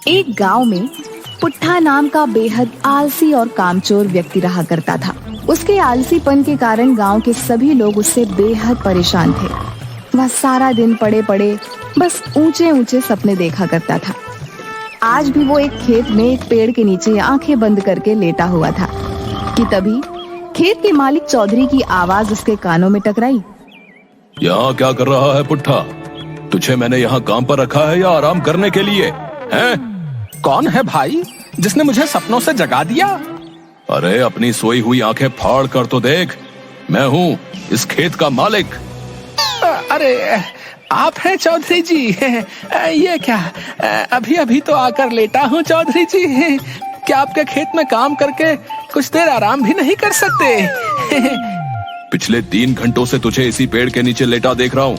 एक गांव में पुट्ठा नाम का बेहद आलसी और कामचोर व्यक्ति रहा करता था। उसके आलसीपन के कारण गांव के सभी लोग उससे बेहद परेशान थे। वह सारा दिन पड़े पड़े बस ऊंचे ऊंचे सपने देखा करता था। आज भी वो एक खेत में एक पेड़ के नीचे आंखें बंद करके लेटा हुआ था कि तभी खेत के मालिक चौधरी की आवाज उसके कानों में टकराई। यहाँ क्या कर रहा है पुट्ठा? तुझे मैंने यहाँ काम पर रखा है या आराम करने के लिए? हैं? कौन है भाई जिसने मुझे सपनों से जगा दिया? अरे अपनी सोई हुई आंखें फाड़ कर तो देख, मैं हूँ इस खेत का मालिक। अरे आप हैं चौधरी जी? ये क्या, अभी अभी तो आकर लेटा हूँ चौधरी जी। क्या आपके खेत में काम करके कुछ देर आराम भी नहीं कर सकते? पिछले 3 घंटों से तुझे इसी पेड़ के नीचे लेटा देख रहा हूँ।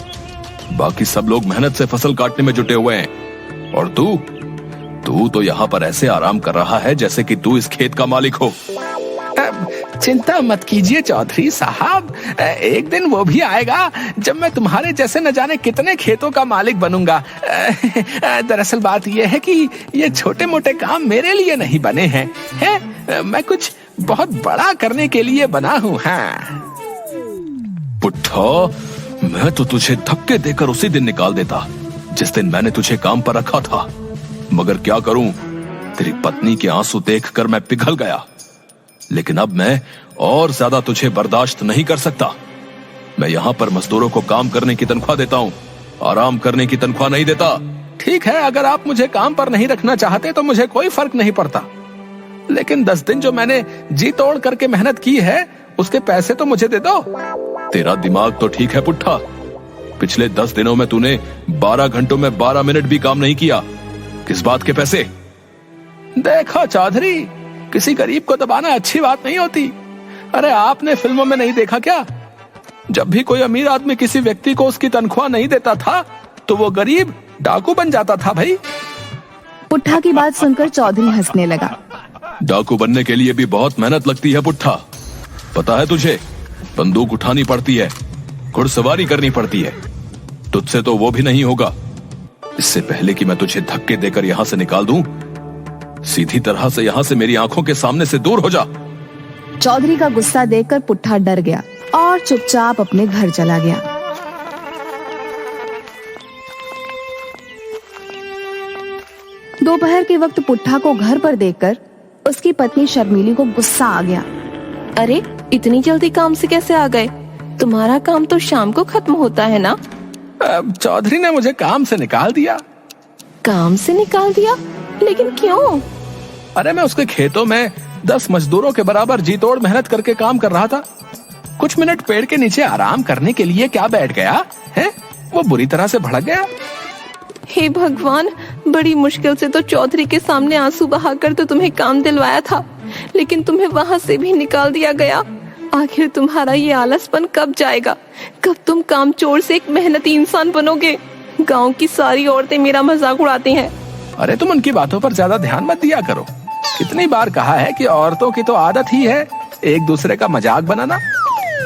बाकी सब लोग मेहनत से फसल काटने में जुटे हुए हैं और तू तो यहाँ पर ऐसे आराम कर रहा है जैसे कि तू इस खेत का मालिक हो। चिंता मत कीजिए चौधरी साहब, एक दिन वो भी आएगा जब मैं तुम्हारे जैसे न जाने कितने खेतों का मालिक बनूंगा। दरअसल बात यह है कि ये छोटे मोटे काम मेरे लिए नहीं बने हैं, मैं कुछ बहुत बड़ा करने के लिए बना हूँ। हाँ पुट्ठा, मैं तो तुझे धक्के देकर उसी दिन निकाल देता जिस दिन मैंने तुझे काम पर रखा था, मगर क्या करूं, तेरी पत्नी के आंसू देखकर मैं पिघल गया। लेकिन अब मैं और ज्यादा तुझे बर्दाश्त नहीं कर सकता। मैं यहाँ पर मजदूरों को काम करने की तनख्वाह देता हूँ, आराम करने की तनख्वाह नहीं देता। ठीक है, अगर आप मुझे काम पर नहीं रखना चाहते तो मुझे कोई फर्क नहीं पड़ता, लेकिन 10 दिन जो मैंने जी तोड़ करके मेहनत की है उसके पैसे तो मुझे दे दो। तेरा दिमाग तो ठीक है पुट्ठा, पिछले 10 दिनों में तूने 12 घंटों में 12 मिनट भी काम नहीं किया। किस बात के पैसे? देखो चौधरी, किसी गरीब को दबाना अच्छी बात नहीं होती। अरे आपने फिल्मों में नहीं देखा क्या, जब भी कोई अमीर आदमी किसी व्यक्ति को उसकी तनख्वाह नहीं देता था तो वो गरीब डाकू बन जाता था। भाई पुट्ठा की बात सुनकर चौधरी हंसने लगा। डाकू बनने के लिए भी बहुत मेहनत लगती है पुट्ठा, पता है तुझे? बंदूक उठानी पड़ती है, घुड़सवारी करनी पड़ती है। तुझसे तो वो भी नहीं होगा। इससे पहले कि मैं तुझे धक्के देकर यहाँ से निकाल दूं, सीधी तरह से यहाँ से मेरी आंखों के सामने से दूर हो जा। चौधरी का गुस्सा देखकर पुट्ठा डर गया और चुपचाप अपने घर चला गया। दोपहर के वक्त पुट्ठा को घर पर देखकर उसकी पत्नी शर्मीली को गुस्सा आ गया। अरे इतनी जल्दी काम से कैसे आ गए? तुम्हारा काम तो शाम को खत्म होता है ना? चौधरी ने मुझे काम से निकाल दिया। काम से निकाल दिया? लेकिन क्यों? अरे मैं उसके खेतों में 10 मजदूरों के बराबर जी तोड़ मेहनत करके काम कर रहा था। कुछ मिनट पेड़ के नीचे आराम करने के लिए क्या बैठ गया है, वो बुरी तरह से भड़क गया। हे भगवान, बड़ी मुश्किल से तो चौधरी के सामने आंसू बहाकर तो तुम्हें काम दिलवाया था, लेकिन तुम्हें वहाँ से भी निकाल दिया गया। आखिर तुम्हारा ये आलसपन कब जाएगा? कब तुम कामचोर से एक मेहनती इंसान बनोगे? गांव की सारी औरतें मेरा मजाक उड़ाती हैं। अरे तुम उनकी बातों पर ज्यादा ध्यान मत दिया करो। कितनी बार कहा है कि औरतों की तो आदत ही है एक दूसरे का मजाक बनाना।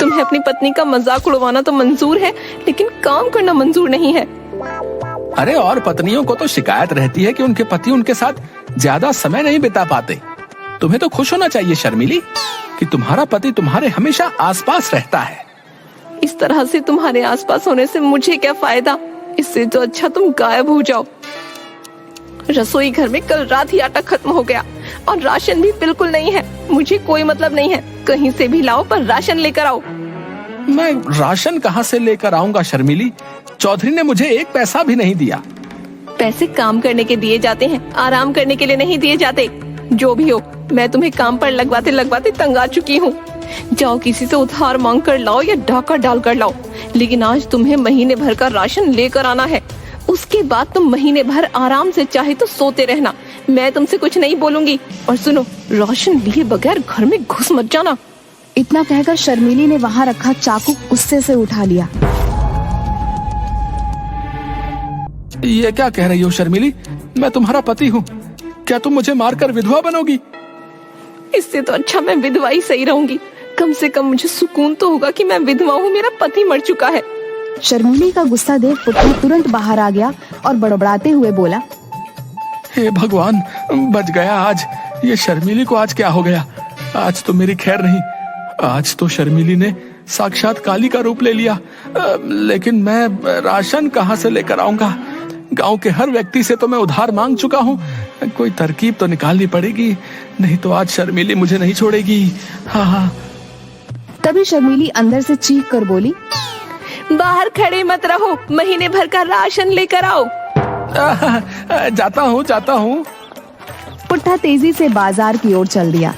तुम्हें अपनी पत्नी का मजाक उड़वाना तो मंजूर है, लेकिन काम करना मंजूर नहीं है। अरे और पत्नियों को तो शिकायत रहती है कि उनके पति उनके साथ ज्यादा समय नहीं बिता पाते। तुम्हें तो खुश होना चाहिए शर्मिली कि तुम्हारा पति तुम्हारे हमेशा आसपास रहता है। इस तरह से तुम्हारे आसपास होने से मुझे क्या फायदा? इससे तो अच्छा तुम गायब हो जाओ। रसोई घर में कल रात ही आटा खत्म हो गया और राशन भी बिल्कुल नहीं है। मुझे कोई मतलब नहीं है, कहीं से भी लाओ पर राशन लेकर आओ। मैं राशन कहाँ से लेकर आऊंगा शर्मिली? चौधरी ने मुझे 1 पैसा भी नहीं दिया। पैसे काम करने के दिए जाते हैं, आराम करने के लिए नहीं दिए जाते। जो भी हो, मैं तुम्हें काम पर लगवाते लगवाते तंग आ चुकी हूँ। जाओ किसी से उधार मांग कर लाओ या डाका डाल कर लाओ, लेकिन आज तुम्हें महीने भर का राशन लेकर आना है। उसके बाद तुम महीने भर आराम से चाहे तो सोते रहना। मैं तुमसे कुछ नहीं बोलूंगी। और सुनो, राशन लिए बगैर घर में घुस मत जाना। इतना कहकर शर्मिली ने वहाँ रखा चाकू गुस्से से उठा लिया। ये क्या कह रही हो शर्मिली? मैं तुम्हारा पति हूँ, क्या तुम मुझे मारकर विधवा बनोगी? इससे तो अच्छा मैं विधवा ही सही रहूंगी। कम से कम मुझे सुकून तो होगा कि मैं विधवा हूँ, मेरा पति मर चुका है। शर्मिली का गुस्सा देख पुट्ठा तुरंत बाहर आ गया और बड़बड़ाते हुए बोला, हे भगवान, बच गया आज। ये शर्मिली को आज क्या हो गया? आज तो मेरी खैर नहीं। आज तो शर्मिली ने साक्षात काली का रूप ले लिया। लेकिन मैं राशन कहाँ से लेकर आऊंगा? गांव के हर व्यक्ति से तो मैं उधार मांग चुका हूँ। कोई तरकीब तो निकालनी पड़ेगी, नहीं तो आज शर्मिली मुझे नहीं छोड़ेगी। हाँ। तभी शर्मिली अंदर से चीख कर बोली, बाहर खड़े मत रहो, महीने भर का राशन लेकर आओ। जाता हूँ। पुट्ठा तेजी से बाजार की ओर चल दिया।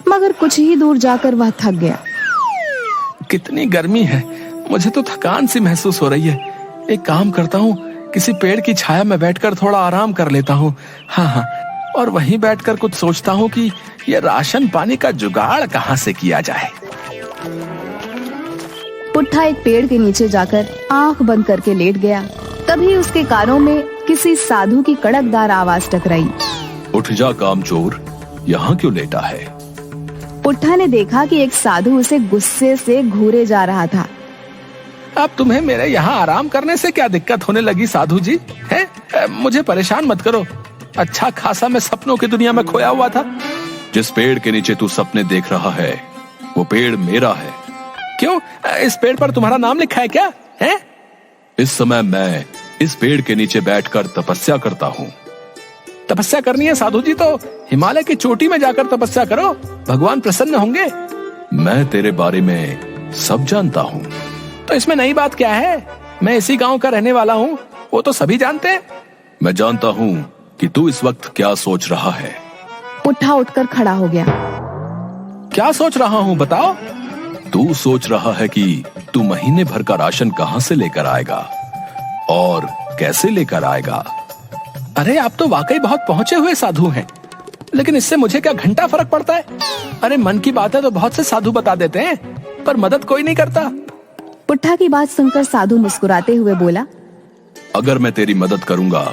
मगर कुछ ही दूर जाकर वह थक गया। कितनी गर्मी है, मुझे तो थकान सी महसूस हो रही है। एक काम करता हूँ, किसी पेड़ की छाया में बैठकर थोड़ा आराम कर लेता हूँ। हाँ, और वहीं बैठकर कुछ सोचता हूँ कि ये राशन पानी का जुगाड़ कहाँ से किया जाए। पुट्ठा एक पेड़ के नीचे जाकर आंख बंद करके लेट गया। तभी उसके कानों में किसी साधु की कड़कदार आवाज टकराई। उठ जा कामचोर, यहाँ क्यों लेटा है? पुट्ठा ने देखा कि एक साधु उसे गुस्से से घूरे जा रहा था। अब तुम्हें मेरे यहाँ आराम करने से क्या दिक्कत होने लगी साधु जी? हैं? मुझे परेशान मत करो। अच्छा खासा मैं सपनों की दुनिया में खोया हुआ था। जिस पेड़ के नीचे तू सपने देख रहा है वो पेड़ मेरा है। क्यों? इस पेड़ पर तुम्हारा नाम लिखा है क्या? हैं? इस समय मैं इस पेड़ के नीचे बैठकर तपस्या करता हूँ। तपस्या करनी है साधु जी तो हिमालय की चोटी में जाकर तपस्या करो, भगवान प्रसन्न होंगे। मैं तेरे बारे में सब जानता हूँ। तो इसमें नई बात क्या है? मैं इसी गांव का रहने वाला हूँ, वो तो सभी जानते हैं। मैं जानता हूँ कि तू इस वक्त क्या सोच रहा है। पुट्ठा उठकर खड़ा हो गया। क्या सोच रहा हूँ बताओ? तू सोच रहा है कि तू महीने भर का राशन कहाँ से लेकर आएगा और कैसे लेकर आएगा। अरे आप तो वाकई बहुत पहुंचे हुए साधु हैं, लेकिन इससे मुझे क्या घंटा फर्क पड़ता है? अरे मन की बात है तो बहुत से साधु बता देते हैं, पर मदद कोई नहीं करता। पुट्ठा की बात सुनकर साधु मुस्कुराते हुए बोला, अगर मैं तेरी मदद करूंगा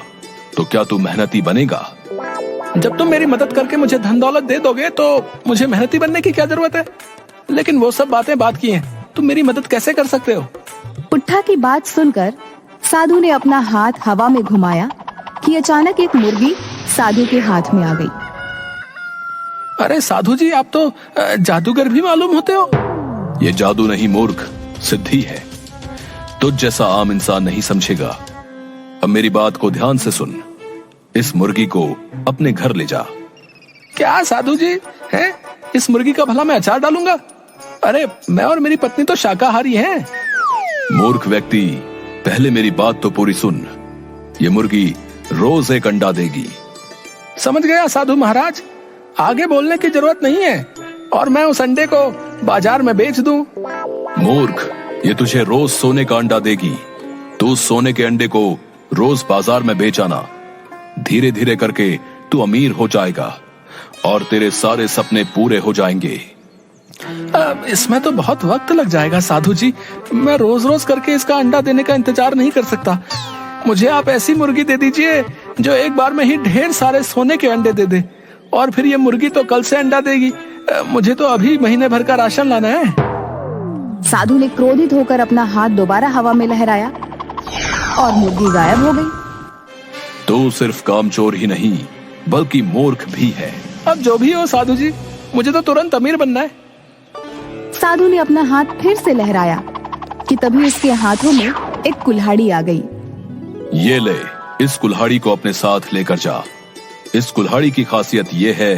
तो क्या तू मेहनती बनेगा? जब तुम मेरी मदद करके मुझे धन दौलत दे दोगे तो मुझे मेहनती बनने की क्या जरूरत है? लेकिन वो सब बातें बात की हैं, तुम मेरी मदद कैसे कर सकते हो? पुट्ठा की बात सुनकर साधु ने अपना हाथ हवा में घुमाया कि अचानक एक मुर्गी साधु के हाथ में आ गई। अरे साधु जी, आप तो जादूगर भी मालूम होते हो। ये जादू नहीं मूर्ख, सिद्धि है। तुझ जैसा आम इंसान नहीं समझेगा। अब मेरी बात को ध्यान से सुन। इस मुर्गी को अपने घर ले जा। क्या साधु जी हैं? इस मुर्गी का भला मैं अचार डालूंगा? अरे मैं और मेरी पत्नी तो शाकाहारी हैं। मूर्ख व्यक्ति, पहले मेरी बात तो पूरी सुन। ये मुर्गी रोज एक अंडा देगी। समझ गया साधु महाराज, आगे बोलने की जरूरत नहीं है। और मैं उस अंडे को बाजार में बेच दूं? मूर्ख, ये तुझे रोज सोने का अंडा देगी। तू उस सोने के अंडे को रोज बाजार में बेच आना। धीरे धीरे करके तू अमीर हो जाएगा और तेरे सारे सपने पूरे हो जाएंगे। इसमें तो बहुत वक्त लग जाएगा साधु जी। मैं रोज रोज करके इसका अंडा देने का इंतजार नहीं कर सकता। मुझे आप ऐसी मुर्गी दे दीजिए जो एक बार में ही ढेर सारे सोने के अंडे दे दे, और फिर ये मुर्गी तो कल से अंडा देगी। मुझे तो अभी महीने भर का राशन लाना है। साधु ने क्रोधित होकर अपना हाथ दोबारा हवा में लहराया और मुर्गी गायब हो गई। तू सिर्फ कामचोर ही नहीं बल्कि मूर्ख भी है। अब जो भी हो साधु जी, मुझे तो तुरंत अमीर बनना है। साधु ने अपना हाथ फिर से लहराया कि तभी उसके हाथों में एक कुल्हाड़ी आ गई। ये ले, इस कुल्हाड़ी को अपने साथ लेकर जा। इस कुल्हाड़ी की खासियत ये है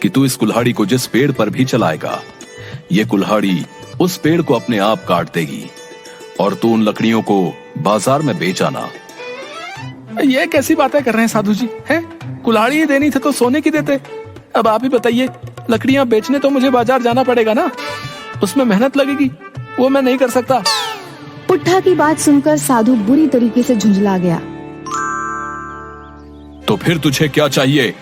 कि तू इस कुल्हाड़ी को जिस पेड़ पर भी चलाएगा, ये कुल्हाड़ी उस पेड़ को अपने आप काट देगी और तू उन लकड़ियों को बाजार में बेच आना। ये कैसी बातें कर रहे हैं साधु जी? हैं? कुल्हाड़ी ही देनी थी तो सोने की देते। अब आप ही बताइए, लकड़ियां बेचने तो मुझे बाजार जाना पड़ेगा ना, उसमें मेहनत लगेगी, वो मैं नहीं कर सकता। पुट्ठा की बात सुनकर साधु बुरी तरीके से झुंझला गया। तो फिर तुझे क्या चाहिए?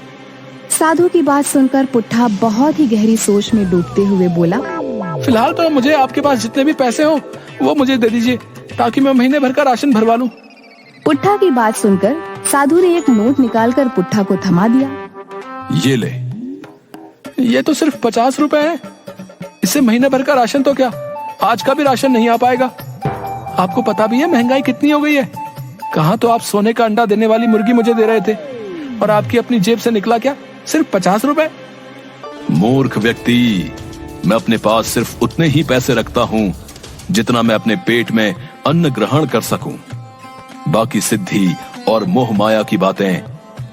साधु की बात सुनकर पुट्ठा बहुत ही गहरी सोच में डूबते हुए बोला, फिलहाल तो मुझे आपके पास जितने भी पैसे हो वो मुझे दे दीजिए, ताकि मैं महीने भर का राशन भरवा लूं। पुट्ठा की बात सुनकर साधु ने एक नोट निकालकर पुट्ठा को थमा दिया। ये ले। ये तो सिर्फ 50 रुपए है। इससे महीने भर का राशन तो क्या, आज का भी राशन नहीं आ पाएगा। आपको पता भी है महंगाई कितनी हो गई है। कहाँ तो आप सोने का अंडा देने वाली मुर्गी मुझे दे रहे थे, और आपकी अपनी जेब से निकला क्या सिर्फ 50 रुपए। मूर्ख व्यक्ति, मैं अपने पास सिर्फ उतने ही पैसे रखता हूँ जितना मैं अपने पेट में अन्न ग्रहण कर सकूं। बाकी सिद्धि और मोह माया की बातें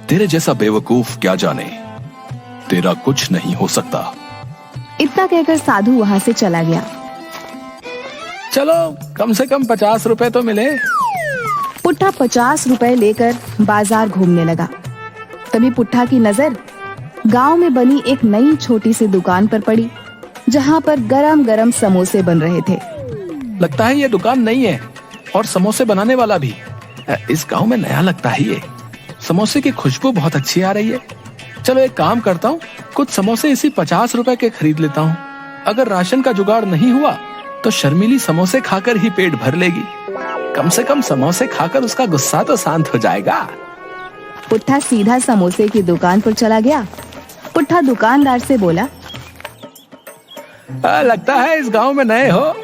तेरे जैसा बेवकूफ क्या जाने। तेरा कुछ नहीं हो सकता। इतना कहकर साधु वहां से चला गया। चलो कम से कम 50 रुपए तो मिले। पुट्ठा 50 रुपए लेकर बाजार घूमने लगा। तभी पुट्ठा की नजर गांव में बनी एक नई छोटी सी दुकान पर पड़ी, जहां पर गरम गरम समोसे बन रहे थे। लगता है ये दुकान नई है और समोसे बनाने वाला भी इस गांव में नया लगता है। ये समोसे की खुशबू बहुत अच्छी आ रही है। चलो एक काम करता हूँ, कुछ समोसे इसी 50 रुपए के खरीद लेता हूँ। अगर राशन का जुगाड़ नहीं हुआ तो शर्मिली समोसे खाकर ही पेट भर लेगी। कम से कम समोसे खाकर उसका गुस्सा तो शांत हो जाएगा। पुट्ठा सीधा समोसे की दुकान पर चला गया। पुट्ठा दुकानदार से बोला, लगता है इस गांव में नए हो।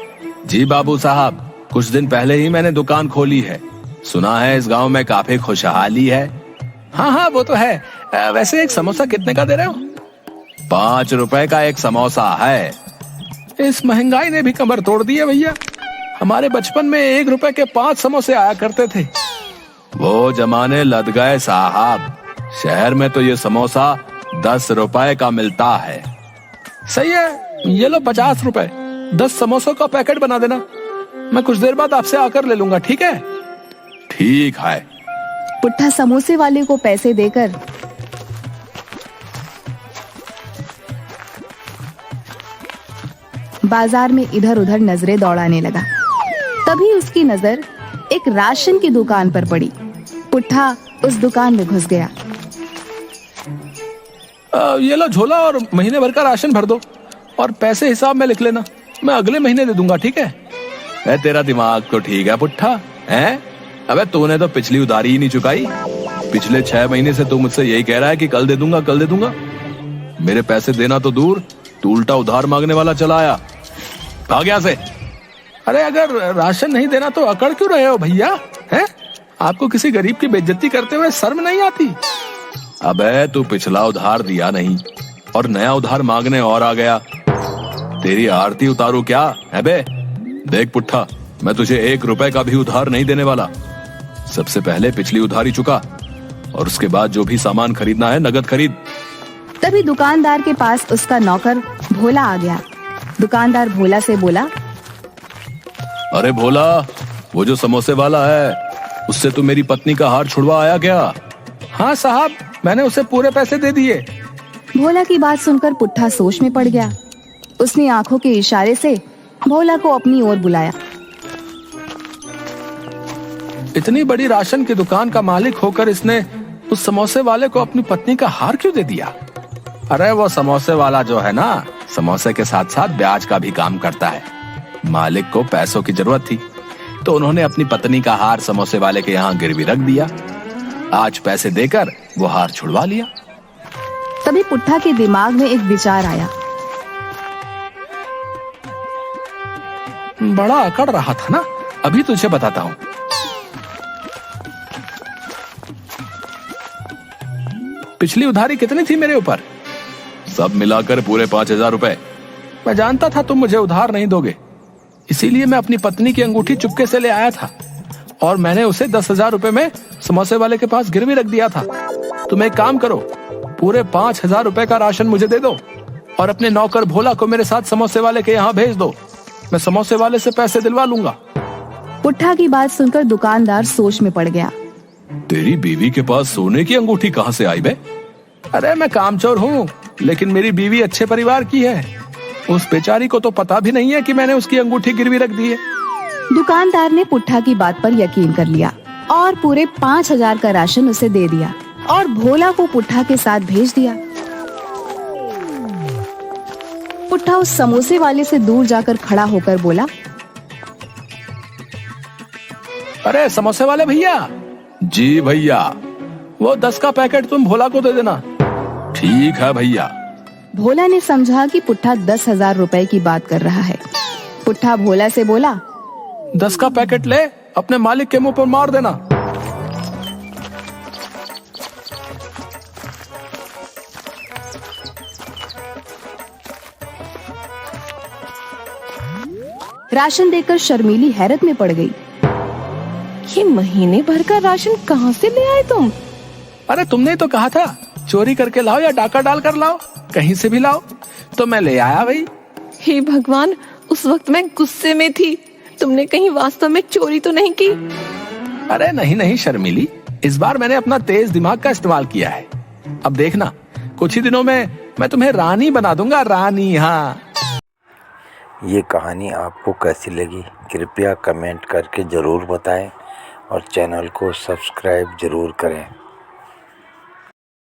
जी बाबू साहब, कुछ दिन पहले ही मैंने दुकान खोली है। सुना है इस गांव में काफी खुशहाली है। हाँ हाँ वो तो है। वैसे एक समोसा कितने का दे रहे हो? 5 रुपए का एक समोसा है। इस महंगाई ने भी कमर तोड़ दी है भैया। हमारे बचपन में 1 रुपए के 5 समोसे आया करते थे। वो जमाने लद गए साहब। शहर में तो ये समोसा 10 रुपए का मिलता है। सही है, ये लो 50 रुपए। 10 समोसों का पैकेट बना देना। मैं कुछ देर बाद आपसे आकर ले लूंगा, ठीक है? ठीक है। पुट्ठा समोसे वाले को पैसे देकर बाजार में इधर उधर नजरें दौड़ाने लगा। तभी उसकी नजर एक राशन की दुकान पर पड़ी। पुट्ठा उस दुकान में घुस गया। ये लो झोला और महीने भर का राशन भर दो, और पैसे हिसाब में लिख लेना। मैं अगले महीने दे दूंगा, ठीक है? तेरा दिमाग तो ठीक है पुट्ठा, हैं? अबे तूने तो पिछली उधारी ही नहीं चुकाई। पिछले 6 महीने से तू मुझसे यही कह रहा है कि कल दे दूंगा, कल दे दूंगा। मेरे पैसे देना तो दूर, तू उल्टा उधार मांगने वाला चला आया। भाग यहाँ से। अरे अगर राशन नहीं देना तो अकड़ क्यों रहे हो भैया? हैं? आपको किसी गरीब की बेइज्जती करते हुए शर्म नहीं आती? अबे तू पिछला उधार दिया नहीं और नया उधार मांगने और आ गया। तेरी आरती उतारू क्या है बे? देख पुट्ठा, मैं तुझे 1 रुपए का भी उधार नहीं देने वाला। सबसे पहले पिछली उधारी चुका, और उसके बाद जो भी सामान खरीदना है नगद खरीद। तभी दुकानदार के पास उसका नौकर भोला आ गया। दुकानदार भोला से बोला, अरे भोला, वो जो समोसे वाला है, उससे तू मेरी पत्नी का हार छुड़वा आया क्या? हाँ साहब, मैंने उसे पूरे पैसे दे दिए। भोला की बात सुनकर पुट्ठा सोच में पड़ गया। उसने आंखों के इशारे से भोला को अपनी ओर बुलाया। इतनी बड़ी राशन की दुकान का मालिक होकर इसने उस समोसे वाले को अपनी पत्नी का हार क्यों दे दिया? अरे वो समोसे वाला जो है ना, समोसे के साथ साथ ब्याज का भी काम करता है। मालिक को पैसों की जरूरत थी, तो उन्होंने अपनी पत्नी का हार समोसे वाले के यहाँ गिरवी रख दिया। आज पैसे देकर वो हार छुड़वा लिया। तभी पुट्ठा के दिमाग में एक विचार आया। बड़ा अकड़ रहा था ना, अभी तुझे बताता हूँ। पिछली उधारी कितनी थी मेरे ऊपर? सब मिलाकर पूरे 5000 रुपए। मैं जानता था तुम मुझे उधार नहीं दोगे, इसीलिए मैं अपनी पत्नी की अंगूठी चुपके से ले आया था, और मैंने उसे 10,000 रुपए में समोसे वाले के पास गिरवी रख दिया था। तुम एक काम करो, पूरे 5,000 रुपए का राशन मुझे दे दो, और अपने नौकर भोला को मेरे साथ समोसे वाले के यहाँ भेज दो। मैं समोसे वाले से पैसे दिलवा लूंगा। पुट्ठा की बात सुनकर दुकानदार सोच में पड़ गया। तेरी बीवी के पास सोने की अंगूठी कहाँ से आई बे? अरे मैं कामचोर हूँ, लेकिन मेरी बीवी अच्छे परिवार की है। उस बेचारी को तो पता भी नहीं है कि मैंने उसकी अंगूठी गिरवी रख दी है। दुकानदार ने पुट्ठा की बात पर यकीन कर लिया और पूरे 5,000 का राशन उसे दे दिया और भोला को पुट्ठा के साथ भेज दिया। पुट्ठा उस समोसे वाले से दूर जाकर खड़ा होकर बोला, अरे समोसे वाले भैया। जी भैया। वो 10 का पैकेट तुम भोला को दे देना। ठीक है भैया। भोला ने समझा कि पुट्ठा 10,000 रुपए की बात कर रहा है। पुट्ठा भोला से बोला, 10 का पैकेट ले, अपने मालिक के मुंह पर मार देना। राशन देकर शर्मीली हैरत में पड़ गई। ये महीने भर का राशन कहाँ से ले आए तुम? अरे तुमने ही तो कहा था चोरी करके लाओ या डाका डाल कर लाओ, कहीं से भी लाओ, तो मैं ले आया भाई। हे भगवान, उस वक्त मैं गुस्से में थी। तुमने कहीं वास्तव में चोरी तो नहीं की? अरे नहीं नहीं शर्मीली, इस बार मैंने अपना तेज दिमाग का इस्तेमाल किया है। अब देखना, कुछ ही दिनों में मैं तुम्हें रानी बना दूंगा, रानी। हाँ, ये कहानी आपको कैसी लगी कृपया कमेंट करके ज़रूर बताएं और चैनल को सब्सक्राइब ज़रूर करें।